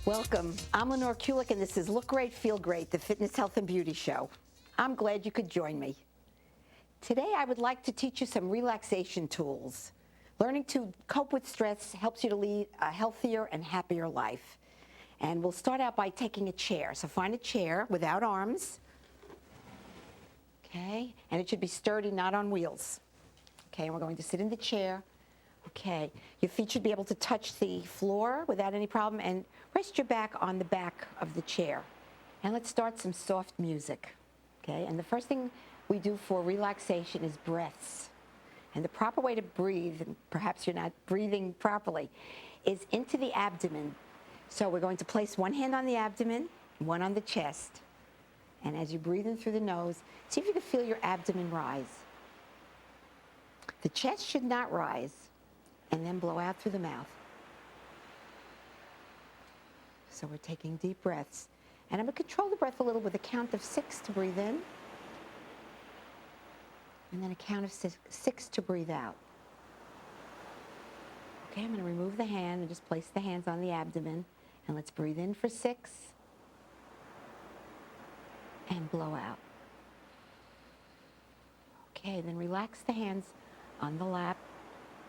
Welcome. I'm Lenore Kulek, and this is Look Great, Feel Great, the Fitness, Health, and Beauty Show. I'm glad you could join me. Today, I would like to teach you some relaxation tools. Learning to cope with stress helps you to lead a healthier and happier life. And we'll start out by taking a chair. So find a chair without arms. Okay, and it should be sturdy, not on wheels. Okay, and we're going to sit in the chair. Okay, your feet should be able to touch the floor without any problem, and rest your back on the back of the chair. And let's start some soft music. Okay, and the first thing we do for relaxation is breaths. And the proper way to breathe, and perhaps you're not breathing properly, is into the abdomen. So we're going to place one hand on the abdomen, one on the chest. And as you breathe in through the nose, see if you can feel your abdomen rise. The chest should not rise. And then blow out through the mouth. So we're taking deep breaths. And I'm going to control the breath a little with a count of 6 to breathe in. And then a count of six to breathe out. Okay, I'm going to remove the hand and just place the hands on the abdomen. And let's breathe in for 6. And blow out. Okay, then relax the hands on the lap.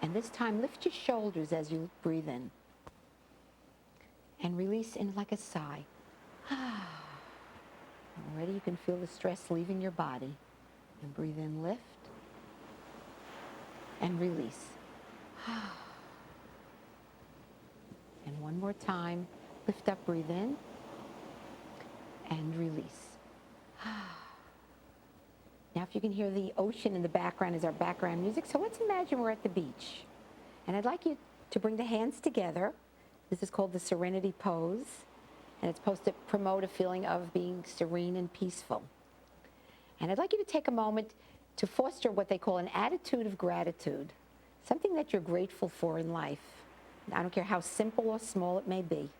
And this time, lift your shoulders as you breathe in. And release in like a sigh. Already you can feel the stress leaving your body. And breathe in, lift. And release. And one more time, lift up, breathe in. And release. Now, if you can hear the ocean in the background as our background music, so let's imagine we're at the beach. And I'd like you to bring the hands together. This is called the Serenity Pose, and it's supposed to promote a feeling of being serene and peaceful. And I'd like you to take a moment to foster what they call an attitude of gratitude, something that you're grateful for in life. I don't care how simple or small it may be.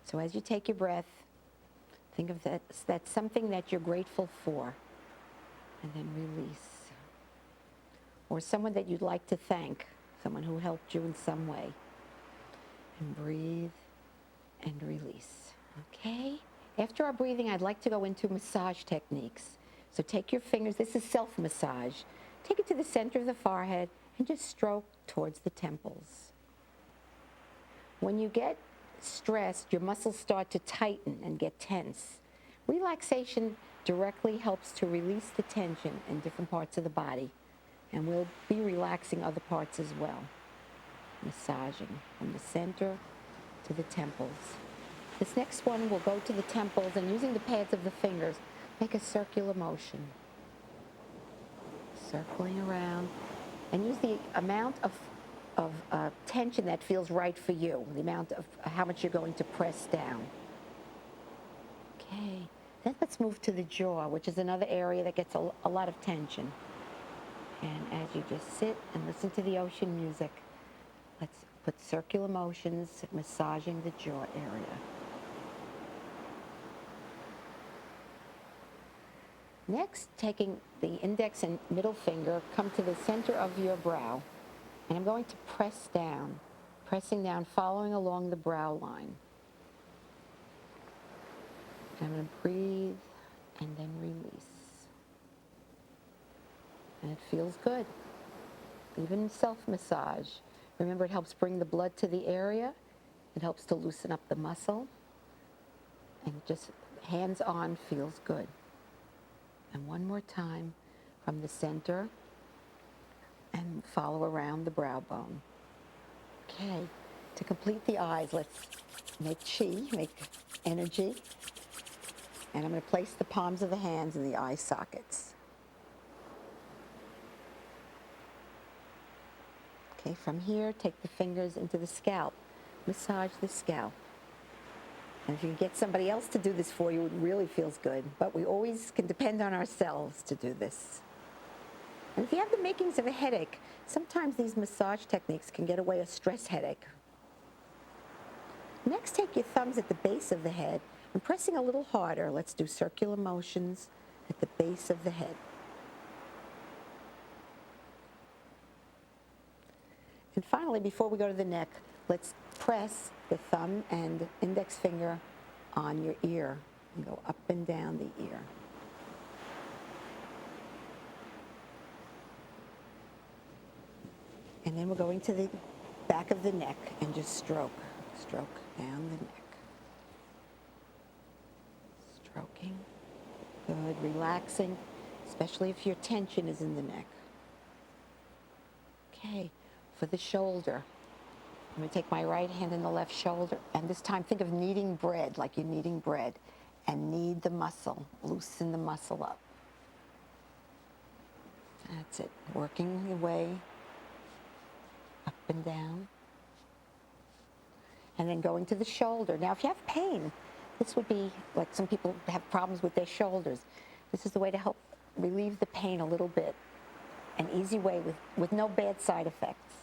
So as you take your breath, think of that's something that you're grateful for. And then release. Or someone that you'd like to thank, someone who helped you in some way. And breathe and release. Okay? After our breathing, I'd like to go into massage techniques. So take your fingers, this is self-massage. Take it to the center of the forehead and just stroke towards the temples. When you get stressed, your muscles start to tighten and get tense. Relaxation directly helps to release the tension in different parts of the body. And we'll be relaxing other parts as well. Massaging from the center to the temples. This next one will go to the temples, and using the pads of the fingers, make a circular motion. Circling around. And use the amount of tension that feels right for you. The amount of how much you're going to press down. Okay. Then let's move to the jaw, which is another area that gets a lot of tension. And as you just sit and listen to the ocean music, let's put circular motions massaging the jaw area. Next, taking the index and middle finger, come to the center of your brow. And I'm going to press down, pressing down, following along the brow line. I'm going to breathe and then release. And it feels good. Even self-massage. Remember, it helps bring the blood to the area. It helps to loosen up the muscle. And just hands-on feels good. And one more time from the center and follow around the brow bone. Okay, to complete the eyes, let's make chi, make energy. And I'm going to place the palms of the hands in the eye sockets. Okay, from here, take the fingers into the scalp. Massage the scalp. And if you can get somebody else to do this for you, it really feels good. But we always can depend on ourselves to do this. And if you have the makings of a headache, sometimes these massage techniques can get away a stress headache. Next, take your thumbs at the base of the head and pressing a little harder, let's do circular motions at the base of the head. And finally, before we go to the neck, let's press the thumb and index finger on your ear and go up and down the ear. And then we're going to the back of the neck and just stroke down the neck. Stroking. Good, relaxing, especially if your tension is in the neck. Okay, for the shoulder, I'm going to take my right hand in the left shoulder, and this time think of kneading bread, like you're kneading bread, and knead the muscle, loosen the muscle up. That's it, working your way up and down. And then going to the shoulder. Now, if you have pain, this would be, like some people have problems with their shoulders. This is the way to help relieve the pain a little bit. An easy way with no bad side effects.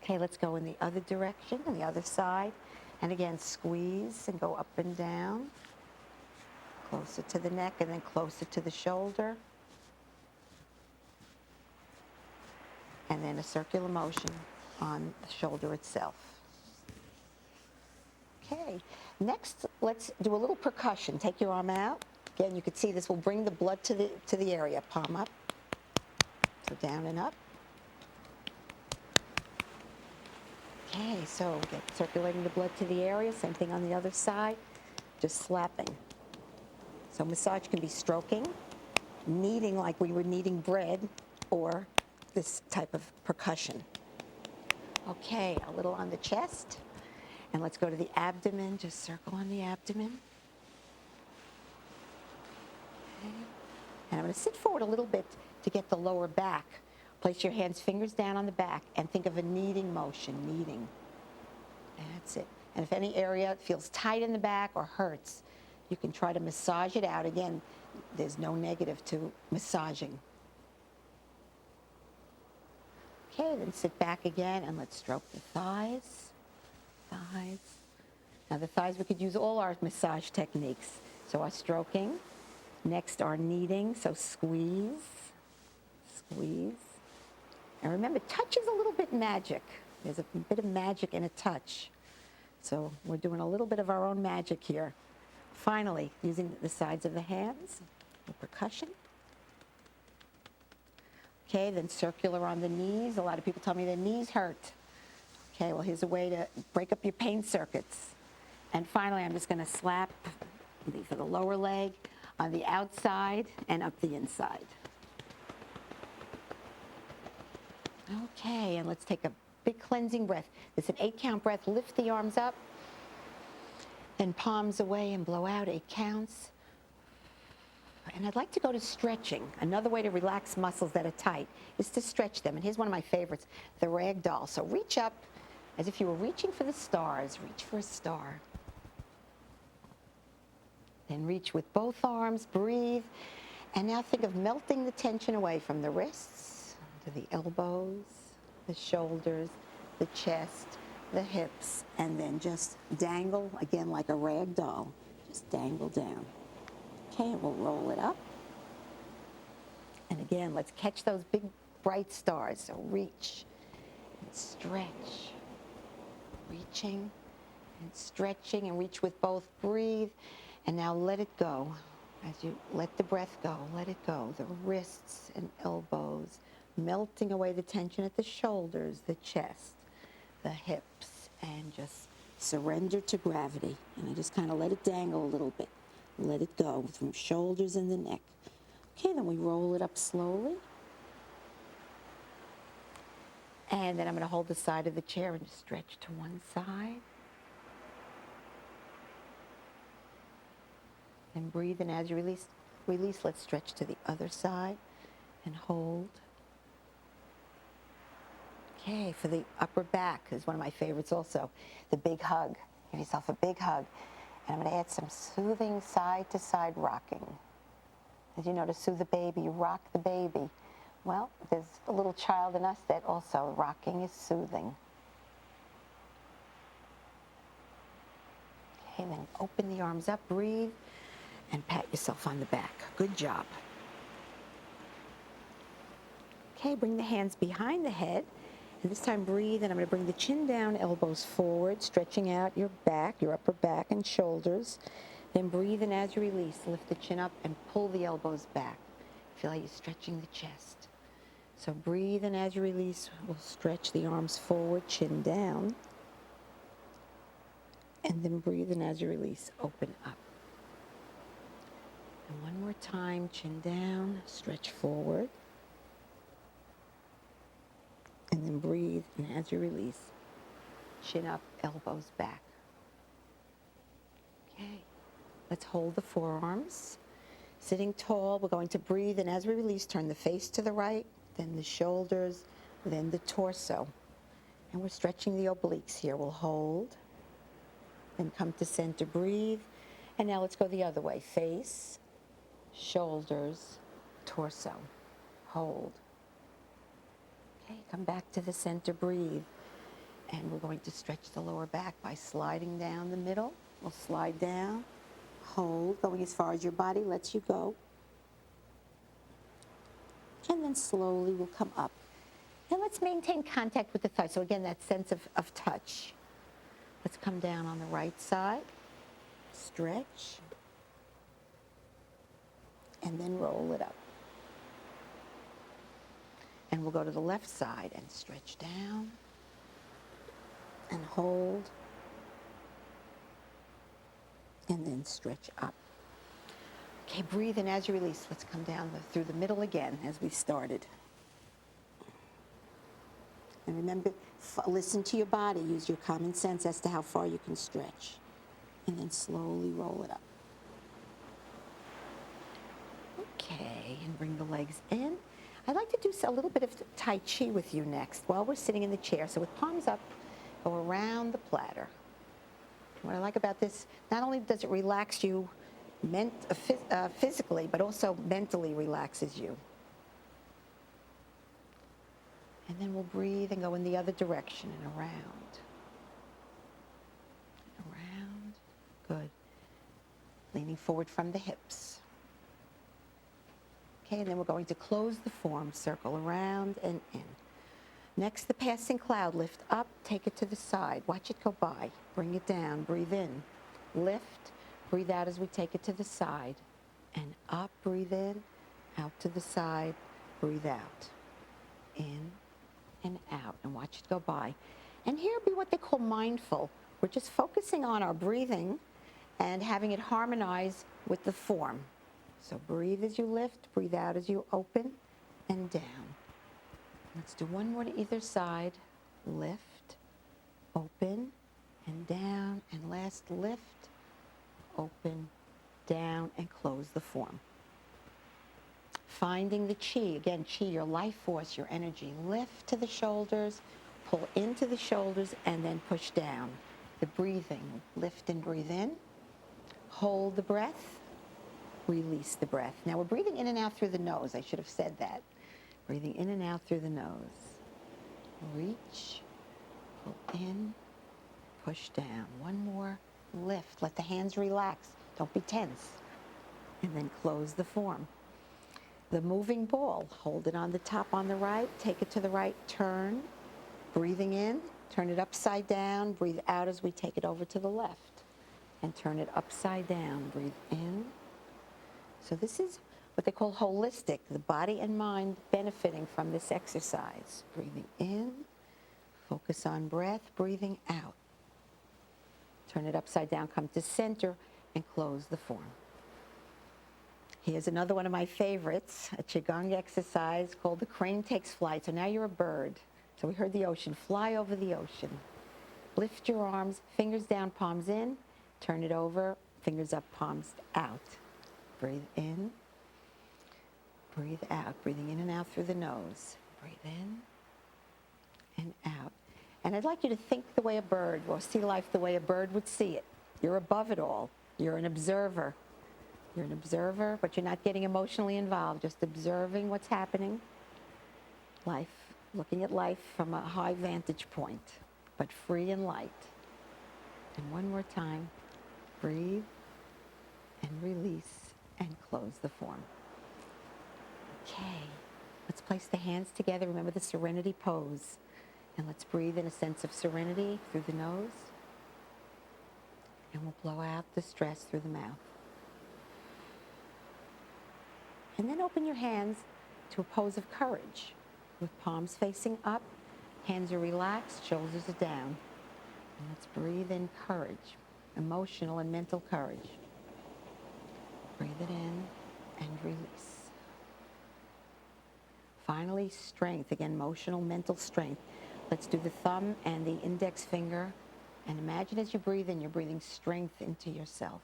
Okay, let's go in the other direction, on the other side. And again, squeeze and go up and down. Closer to the neck and then closer to the shoulder. And then a circular motion on the shoulder itself. Okay, next let's do a little percussion. Take your arm out. Again, you can see this will bring the blood to the area. Palm up, so down and up. Okay, so get circulating the blood to the area. Same thing on the other side, just slapping. So massage can be stroking, kneading like we were kneading bread, or this type of percussion. Okay, a little on the chest. And let's go to the abdomen, just circle on the abdomen. Okay. And I'm going to sit forward a little bit to get the lower back. Place your hands, fingers down on the back, and think of a kneading motion, kneading. That's it. And if any area feels tight in the back or hurts, you can try to massage it out. Again, there's no negative to massaging. Okay, then sit back again and let's stroke the thighs. Thighs. Now the thighs, we could use all our massage techniques. So our stroking. Next, our kneading. So squeeze, squeeze. And remember, touch is a little bit magic. There's a bit of magic in a touch. So we're doing a little bit of our own magic here. Finally, using the sides of the hands, the percussion. Okay, then circular on the knees. A lot of people tell me their knees hurt. Okay, well, here's a way to break up your pain circuits. And finally, I'm just going to slap for the lower leg on the outside and up the inside. Okay, and let's take a big cleansing breath. It's an 8-count breath. Lift the arms up, then palms away and blow out 8 counts. And I'd like to go to stretching. Another way to relax muscles that are tight is to stretch them. And here's one of my favorites, the rag doll. So reach up as if you were reaching for the stars. Reach for a star. Then reach with both arms, breathe. And now think of melting the tension away from the wrists to the elbows, the shoulders, the chest, the hips, and then just dangle, again, like a rag doll. Just dangle down. Okay, and we'll roll it up. And again, let's catch those big, bright stars. So reach and stretch. Reaching and stretching, and reach with both. Breathe. And now let it go. As you let the breath go, let it go. The wrists and elbows, melting away the tension at the shoulders, the chest, the hips, and just surrender to gravity. And I just kind of let it dangle a little bit. Let it go from shoulders and the neck. Okay, then we roll it up slowly. And then I'm going to hold the side of the chair and stretch to one side. And breathe, and as you release, let's stretch to the other side and hold. Okay, for the upper back is one of my favorites also, the big hug. Give yourself a big hug. And I'm going to add some soothing side-to-side rocking. As you know, to soothe the baby, you rock the baby. Well, there's a little child in us that also rocking is soothing. Okay, then open the arms up, breathe, and pat yourself on the back. Good job. Okay, bring the hands behind the head And this time breathe, and I'm going to bring the chin down, elbows forward, stretching out your back, your upper back and shoulders. Then breathe, and as you release, lift the chin up and pull the elbows back. Feel like you're stretching the chest. So breathe, and as you release, we'll stretch the arms forward, chin down. And then breathe, and as you release, open up. And one more time, chin down, stretch forward. And then breathe, and as you release, chin up, elbows back. Okay, let's hold the forearms. Sitting tall, we're going to breathe, and as we release, turn the face to the right, then the shoulders, then the torso. And we're stretching the obliques here. We'll hold, then come to center, breathe. And now let's go the other way. Face, shoulders, torso. Hold. Okay, come back to the center, breathe. And we're going to stretch the lower back by sliding down the middle. We'll slide down, hold, going as far as your body lets you go. And then slowly we'll come up. And let's maintain contact with the thighs. So again, that sense of touch. Let's come down on the right side, stretch, and then roll it up. And we'll go to the left side and stretch down and hold, and then stretch up. Okay, breathe, and as you release, let's come down through the middle again as we started. And remember, listen to your body. Use your common sense as to how far you can stretch. And then slowly roll it up. Okay, and bring the legs in. I'd like to do a little bit of Tai Chi with you next while we're sitting in the chair. So with palms up, go around the platter. What I like about this, not only does it relax you physically, but also mentally relaxes you. And then we'll breathe and go in the other direction and around. Around. Good. Leaning forward from the hips. Okay, and then we're going to close the form, circle around and in. Next, the passing cloud. Lift up, take it to the side. Watch it go by. Bring it down, breathe in. Lift, breathe out as we take it to the side. And up, breathe in, out to the side, breathe out. In and out, and watch it go by. And here be what they call mindful. We're just focusing on our breathing and having it harmonize with the form. So breathe as you lift, breathe out as you open and down. Let's do one more to either side. Lift, open, and down, and last lift, open, down, and close the form. Finding the chi, again, chi, your life force, your energy. Lift to the shoulders, pull into the shoulders, and then push down. The breathing, lift and breathe in. Hold the breath, release the breath. Now we're breathing in and out through the nose. I should have said that. Breathing in and out through the nose. Reach, pull in, push down. One more, lift. Let the hands relax. Don't be tense. And then close the form. The moving ball, hold it on the top on the right, take it to the right, turn, breathing in, turn it upside down, breathe out as we take it over to the left, and turn it upside down, breathe in. So this is what they call holistic, the body and mind benefiting from this exercise. Breathing in, focus on breath, breathing out. Turn it upside down, come to center, and close the form. Here's another one of my favorites, a Qigong exercise called the crane takes flight. So now you're a bird. So we heard the ocean, fly over the ocean. Lift your arms, fingers down, palms in, turn it over, fingers up, palms out. Breathe in, breathe out, breathing in and out through the nose. Breathe in and out. And I'd like you to think the way a bird, or see life the way a bird would see it. You're above it all. You're an observer. You're an observer, but you're not getting emotionally involved, just observing what's happening. Life, looking at life from a high vantage point, but free and light. And one more time, breathe and release and close the form. Okay, let's place the hands together. Remember the serenity pose. And let's breathe in a sense of serenity through the nose. And we'll blow out the stress through the mouth. And then open your hands to a pose of courage with palms facing up, hands are relaxed, shoulders are down. And let's breathe in courage, emotional and mental courage. Breathe it in and release. Finally, strength, again, emotional, mental strength. Let's do the thumb and the index finger. And imagine as you breathe in, you're breathing strength into yourself.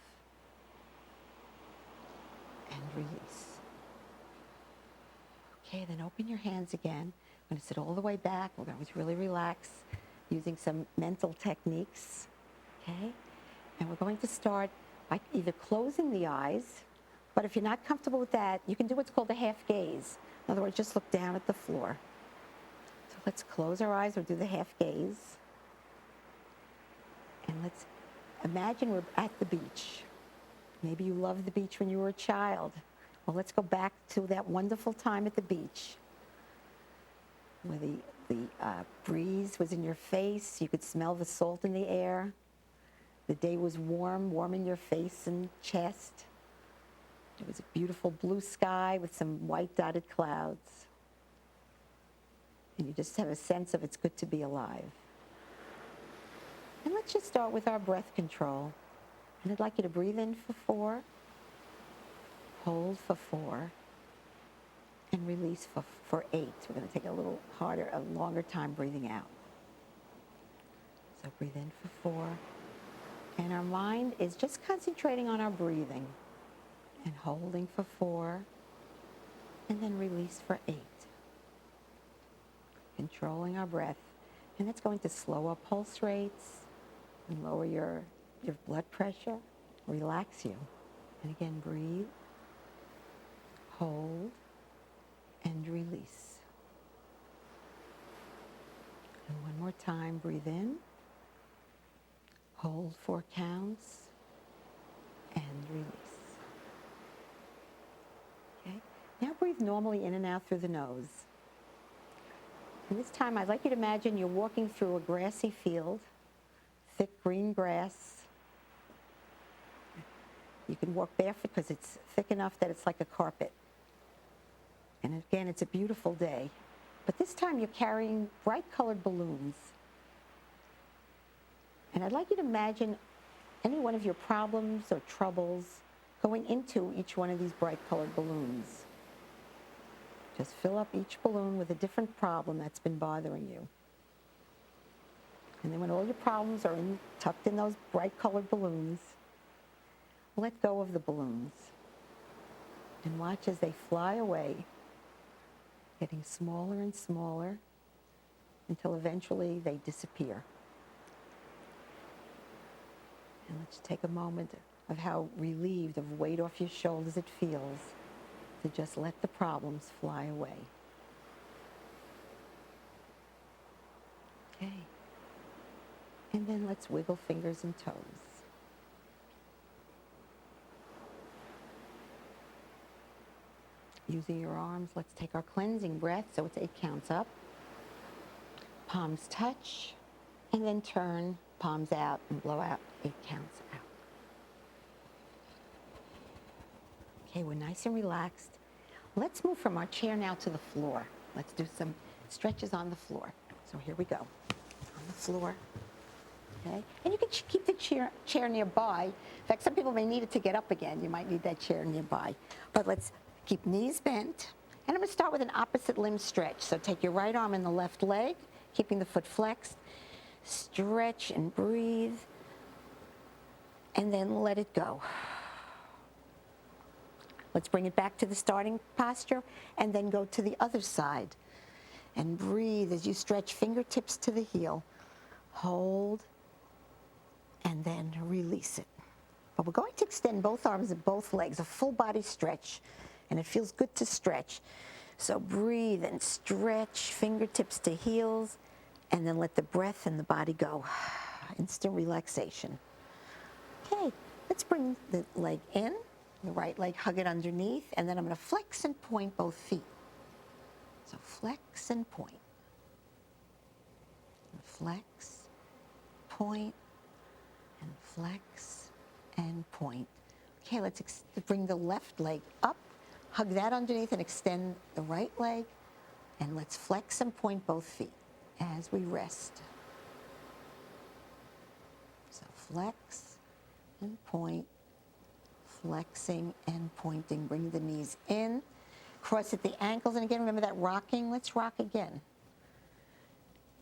And release. Okay, then open your hands again. I'm going to sit all the way back. We're going to really relax using some mental techniques. Okay? And we're going to start by either closing the eyes, but if you're not comfortable with that, you can do what's called a half gaze. In other words, just look down at the floor. So let's close our eyes or do the half gaze. And let's imagine we're at the beach. Maybe you loved the beach when you were a child. Well, let's go back to that wonderful time at the beach where the breeze was in your face. You could smell the salt in the air. The day was warm in your face and chest. It was a beautiful blue sky with some white dotted clouds. And you just have a sense of it's good to be alive. And let's just start with our breath control. And I'd like you to breathe in for 4, hold for 4, and release for 8. We're going to take a longer time breathing out. So breathe in for 4. And our mind is just concentrating on our breathing. And holding for 4. And then release for 8. Controlling our breath. And it's going to slow our pulse rates and lower your blood pressure, relax you. And again, breathe, hold, and release. And one more time, breathe in, hold 4 counts, and release. Okay? Now breathe normally in and out through the nose. And this time, I'd like you to imagine you're walking through a grassy field, thick green grass. You can walk barefoot because it's thick enough that it's like a carpet. And again, it's a beautiful day. But this time you're carrying bright colored balloons. And I'd like you to imagine any one of your problems or troubles going into each one of these bright colored balloons. Just fill up each balloon with a different problem that's been bothering you. And then when all your problems are tucked in those bright colored balloons, let go of the balloons and watch as they fly away, getting smaller and smaller until eventually they disappear. And let's take a moment of how relieved of weight off your shoulders it feels to just let the problems fly away. Okay. And then let's wiggle fingers and toes. Using your arms, let's take our cleansing breath, so it's 8 counts up. Palms touch, and then turn, palms out, and blow out 8 counts out. Okay, we're nice and relaxed. Let's move from our chair now to the floor. Let's do some stretches on the floor. So here we go. On the floor. Okay? And you can keep the chair nearby. In fact, some people may need it to get up again. You might need that chair nearby. But let's keep knees bent. And I'm going to start with an opposite limb stretch. So take your right arm in the left leg, keeping the foot flexed. Stretch and breathe. And then let it go. Let's bring it back to the starting posture and then go to the other side. And breathe as you stretch fingertips to the heel. Hold. And then release it. But we're going to extend both arms and both legs, a full body stretch. And it feels good to stretch. So breathe and stretch, fingertips to heels, and then let the breath and the body go. Instant relaxation. Okay, let's bring the leg in, the right leg, hug it underneath, and then I'm going to flex and point both feet. So flex and point. flex, point, and flex, and point. Okay, let's bring the left leg up, hug that underneath and extend the right leg, and let's flex and point both feet as we rest. So flex and point, flexing and pointing. Bring the knees in, cross at the ankles, and again, remember that rocking? Let's rock again.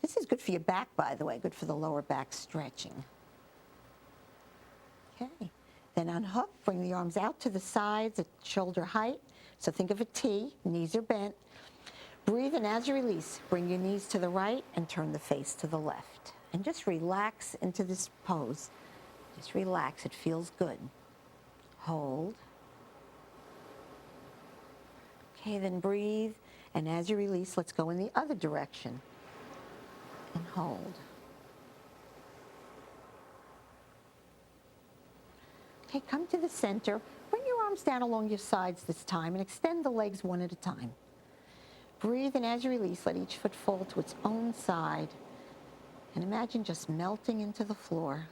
This is good for your back, by the way, good for the lower back stretching. Okay, then unhook, bring the arms out to the sides at shoulder height. So think of a T, knees are bent. Breathe, and as you release, bring your knees to the right and turn the face to the left. And just relax into this pose. Just relax, it feels good. Hold. Okay, then breathe, and as you release, let's go in the other direction. And hold. Okay, come to the center. Bring your arms down along your sides this time and extend the legs one at a time. Breathe, and as you release, let each foot fall to its own side. And imagine just melting into the floor.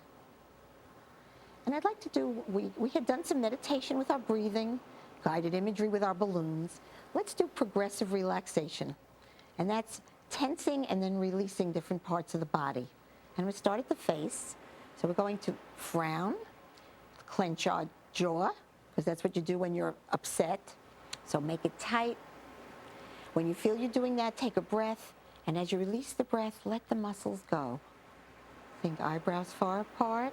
And I'd like to do, we had done some meditation with our breathing, guided imagery with our balloons. Let's do progressive relaxation. And that's tensing and then releasing different parts of the body. And we start at the face. So we're going to frown, clench our jaw, because that's what you do when you're upset. So make it tight. When you feel you're doing that, take a breath. And as you release the breath, let the muscles go. Think eyebrows far apart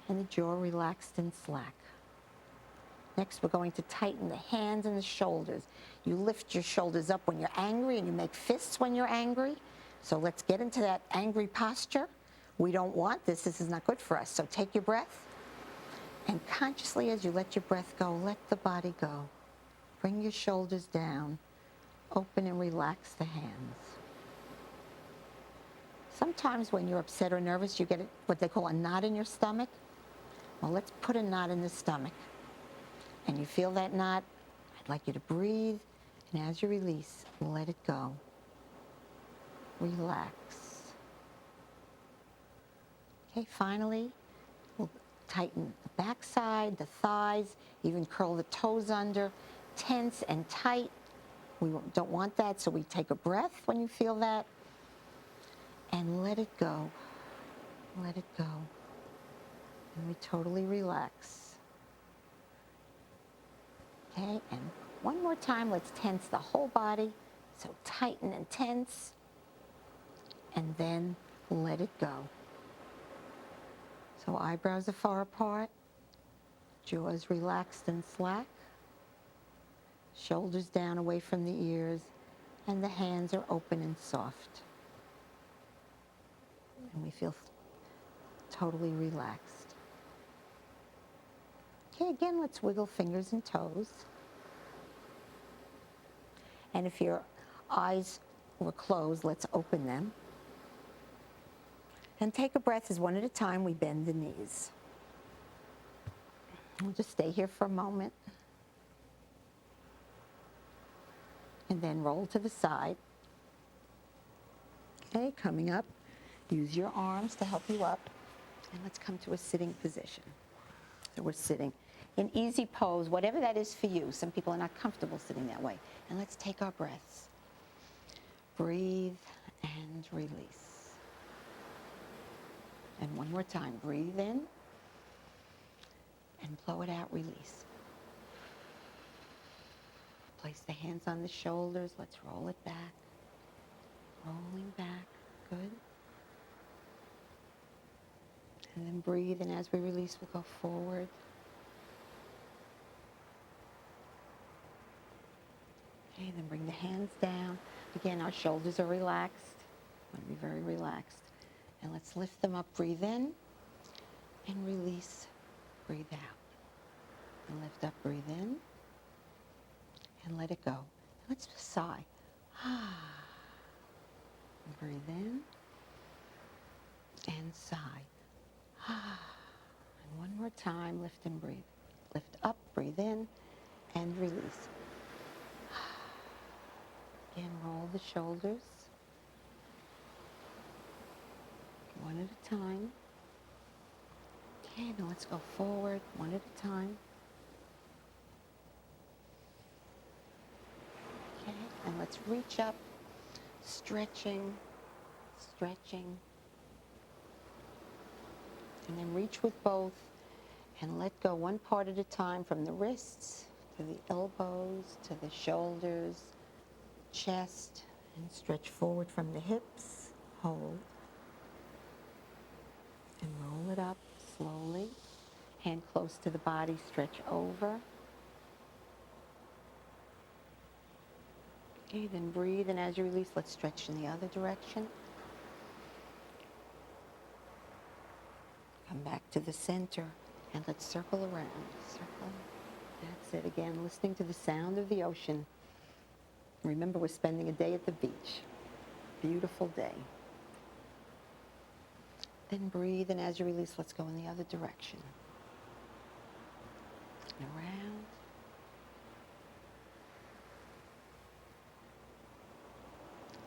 and the jaw relaxed and slack. Next, we're going to tighten the hands and the shoulders. You lift your shoulders up when you're angry and you make fists when you're angry. So let's get into that angry posture. We don't want this. This is not good for us. So take your breath. And consciously, as you let your breath go, let the body go. Bring your shoulders down. Open and relax the hands. Sometimes when you're upset or nervous, you get what they call a knot in your stomach. Well, let's put a knot in the stomach. And you feel that knot, I'd like you to breathe, and as you release, let it go. Relax. Okay, finally, we'll tighten the backside, the thighs, even curl the toes under, tense and tight. We don't want that, so we take a breath when you feel that, and let it go. Let it go. And we totally relax. Okay, and one more time, let's tense the whole body. So tighten and tense, and then let it go. So eyebrows are far apart, jaw is relaxed and slack, shoulders down away from the ears, and the hands are open and soft. And we feel totally relaxed. Okay, again, let's wiggle fingers and toes. And if your eyes were closed, let's open them. And take a breath as one at a time we bend the knees. We'll just stay here for a moment. And then roll to the side. Okay, coming up, use your arms to help you up. And let's come to a sitting position. So we're sitting in easy pose, whatever that is for you. Some people are not comfortable sitting that way. And let's take our breaths. Breathe and release. And one more time, breathe in and blow it out, release. Place the hands on the shoulders. Let's roll it back. Rolling back, good. And then breathe, and as we release, we'll go forward. Okay, then bring the hands down. Again, our shoulders are relaxed. We want to be very relaxed. And let's lift them up, breathe in, and release, breathe out. And lift up, breathe in, and let it go. Let's just sigh. And breathe in, and sigh. And one more time, lift and breathe. Lift up, breathe in, and release. Again, roll the shoulders. one at a time. Okay, now let's go forward, one at a time. Okay, and let's reach up, stretching, stretching. And then reach with both and let go one part at a time from the wrists to the elbows, to the shoulders, chest, and stretch forward from the hips. Hold. And roll it up slowly. Hand close to the body, stretch over. Okay, then breathe, and as you release, let's stretch in the other direction. Come back to the center, and let's circle around. Circle. That's it again, listening to the sound of the ocean. Remember, we're spending a day at the beach. Beautiful day. Then breathe, and as you release, let's go in the other direction. And around.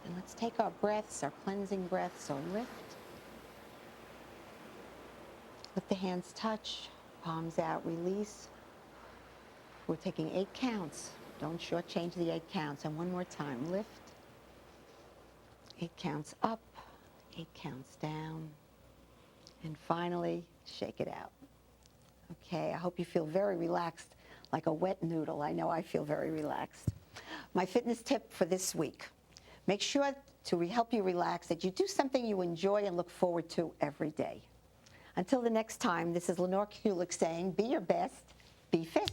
And let's take our breaths, our cleansing breaths. So lift. Let the hands touch, palms out, release. We're taking 8 counts. Don't shortchange the 8 counts. And one more time, lift. 8 counts up, 8 counts down. And finally, shake it out. Okay, I hope you feel very relaxed, like a wet noodle. I know I feel very relaxed. My fitness tip for this week. Make sure to help you relax that you do something you enjoy and look forward to every day. Until the next time, this is Lenore Kulek saying, be your best, be fit.